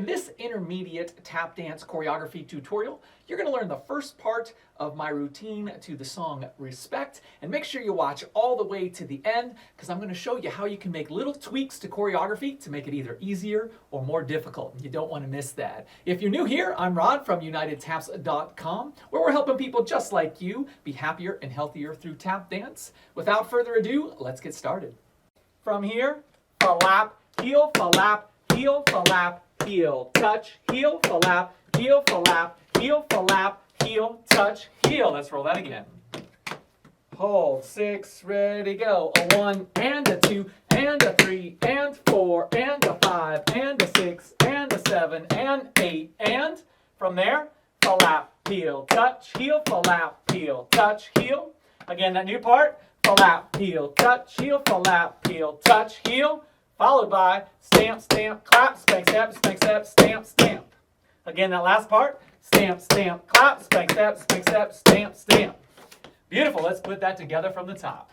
In this intermediate tap dance choreography tutorial, you're going to learn the first part of my routine to the song Respect, and make sure you watch all the way to the end because I'm going to show you how you can make little tweaks to choreography to make it either easier or more difficult. You don't want to miss that. If you're new here, I'm Rod from UnitedTaps.com, where we're helping people just like you be happier and healthier through tap dance. Without further ado, let's get started. From here, flap, heel, flap, heel, flap, heel, touch, heel, flap, heel, flap, heel, flap, heel, touch, heel. Let's roll that again. Hold, 6, ready, go. A 1 and a 2 and a 3 and 4 and a 5 and a 6 and a 7 and 8 and from there, flap, heel, touch, heel, flap, heel, touch, heel. Again, that new part, flap, heel, touch, heel, flap, heel, touch, heel. Followed by stamp, stamp, clap, spank, step, stamp, stamp. Again, that last part, stamp, stamp, clap, spank, step, stamp, stamp. Beautiful. Let's put that together from the top.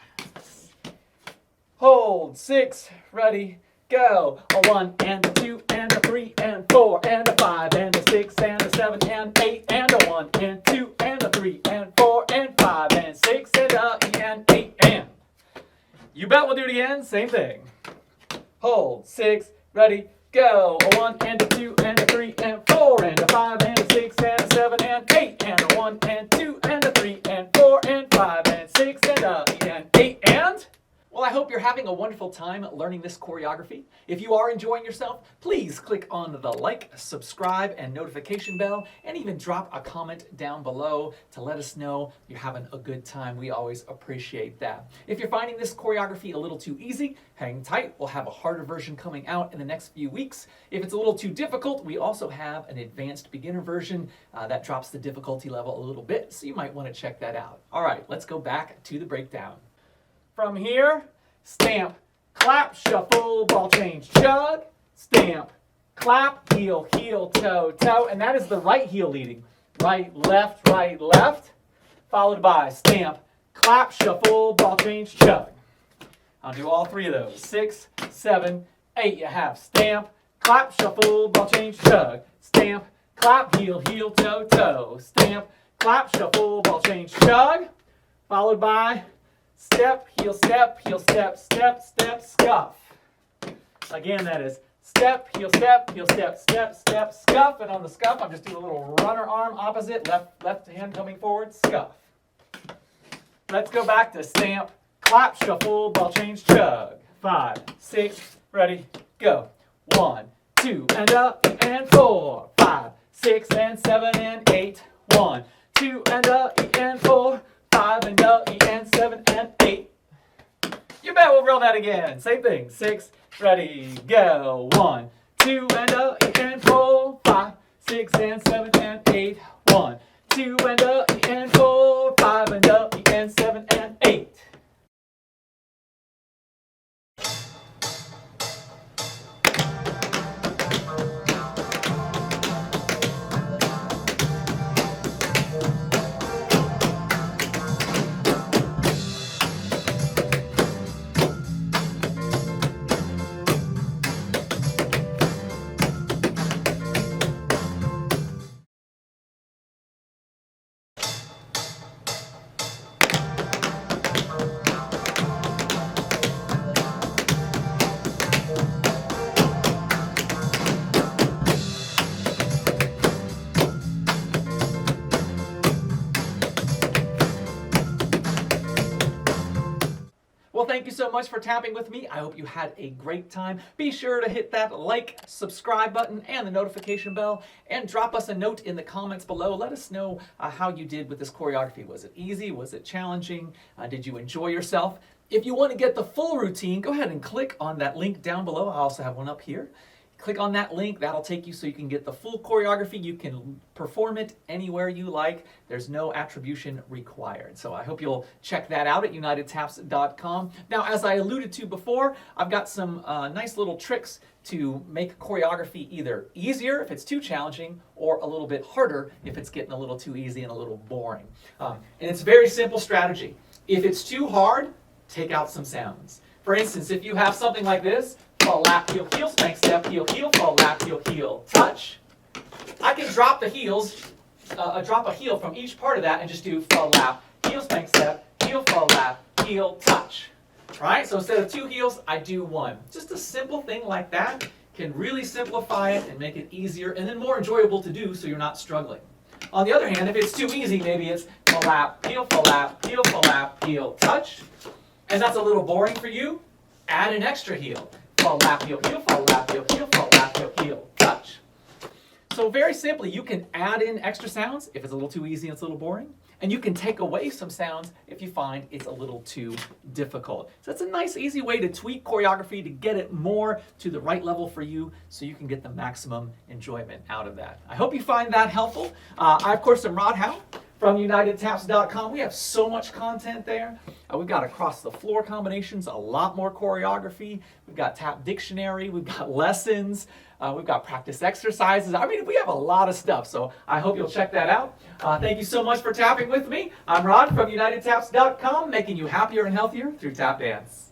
Hold, 6, ready, go. A 1 and a 2 and a 3 and 4 and a 5 and a 6 and a 7 and 8 and a 1 and 2 and a 3 and 4 and 5 and 6 and a E and 8 and. You bet we'll do it again. Same thing. Hold, 6, ready, go. A 1 and a 2 and a 3 and 4 and a 5 and a 6 and a 7 and 8 and a 1 and 2 and a 3 and 4 and 5 and 6 and a E and 8 and. Well, I hope you're having a wonderful time learning this choreography. If you are enjoying yourself, please click on the like, subscribe, and notification bell, and even drop a comment down below to let us know you're having a good time. We always appreciate that. If you're finding this choreography a little too easy, hang tight. We'll have a harder version coming out in the next few weeks. If it's a little too difficult, we also have an advanced beginner version that drops the difficulty level a little bit, so you might want to check that out. All right, let's go back to the breakdown. From here, stamp, clap, shuffle, ball change, chug, stamp, clap, heel, heel, toe, toe, and that is the right heel leading. Right, left, followed by stamp, clap, shuffle, ball change, chug. I'll do all three of those. 6, 7, 8. You have stamp, clap, shuffle, ball change, chug. Stamp, clap, heel, heel, toe, toe. Stamp, clap, shuffle, ball change, chug. Followed by step, heel, step, step, step, scuff. Again, that is step, heel, step, step, scuff. And on the scuff, I'm just doing a little runner arm opposite, left hand coming forward, scuff. Let's go back to stamp, clap, shuffle, ball change, chug. 5, 6, ready, go. 1, 2, and up, and 4, 5, 6, and 7, and 8. 1, 2, and up, and 4, 5, and up, and 7, and 8. You bet we'll roll that again. Same thing. 6, ready, go. 1, 2, and up, and 4, 5, 6, and 7, and 8. 1, 2, and up, and 4, 5, and up, and 7, and 8. Well, thank you so much for tapping with me. I hope you had a great time. Be sure to hit that like, subscribe button, and the notification bell, and drop us a note in the comments below. Let us know how you did with this choreography. Was it easy? Was it challenging? Did you enjoy yourself? If you want to get the full routine, go ahead and click on that link down below. I also have one up here. Click on that link. That'll take you so you can get the full choreography. You can perform it anywhere you like. There's no attribution required. So I hope you'll check that out at UnitedTaps.com. Now, as I alluded to before, I've got some nice little tricks to make choreography either easier if it's too challenging or a little bit harder if it's getting a little too easy and a little boring. And it's a very simple strategy. If it's too hard, take out some sounds. For instance, if you have something like this, fall, lap, heel, heel, spank, step, heel, heel, fall, lap, heel, heel, touch. I can drop the heels, drop a heel from each part of that and just do fall, lap, heel, spank, step, heel, fall, lap, heel, touch. Right? So instead of 2 heels, I do 1. Just a simple thing like that can really simplify it and make it easier and then more enjoyable to do so you're not struggling. On the other hand, if it's too easy, maybe it's fall, lap, heel, fall, lap, heel, fall, lap, heel, touch. And that's a little boring for you, add an extra heel. Fall, lap, heel, heel, fall, lap, heel, heel, fall, lap, heel, heel, touch. So very simply, you can add in extra sounds if it's a little too easy and it's a little boring. And you can take away some sounds if you find it's a little too difficult. So that's a nice, easy way to tweak choreography to get it more to the right level for you so you can get the maximum enjoyment out of that. I hope you find that helpful. I, of course, am Rod Howe from UnitedTaps.com. We have so much content there. We've got across the floor combinations, a lot more choreography. We've got tap dictionary, we've got lessons, we've got practice exercises. I mean, we have a lot of stuff, so I hope you'll check that out. Thank you so much for tapping with me. I'm Rod from UnitedTaps.com, making you happier and healthier through tap dance.